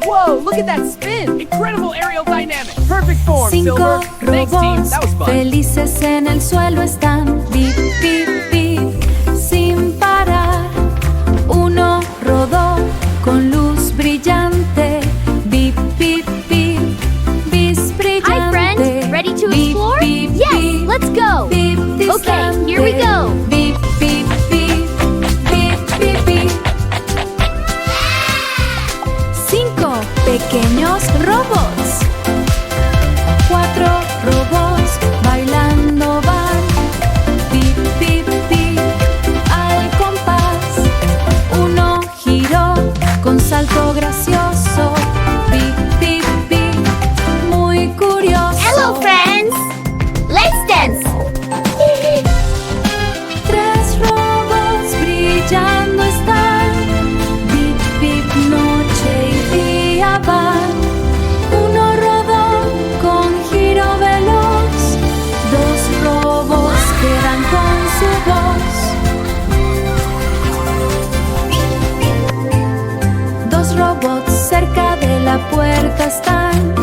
Whoa, look at that spin! Incredible aerial dynamics! Perfect form, Cinco Silver! Thanks, team! robots That was fun! felices en el suelo están. Bip, bip, bip, sin parar. Uno rodó con luz brillante. Bip, bip, bip, bis brillante. Hi, friends. Ready to Bip, explore? bip, Yes, bip, let's go. bip Okay, here we distante. go. Bip, bip, bip, bip, bip, bip. 5 pequeños robots. 4 robots bailando van. Bip, bip, bip, al compás. Uno giró con salto gracioso. Bip, bip, bip, muy curioso. Hello, friends. Let's dance. 3 robots brillando están. Bip, bip, noche y día van. Uno rodó con giro veloz. 2 robots quedan con su voz. 2 robots cerca de la puerta están.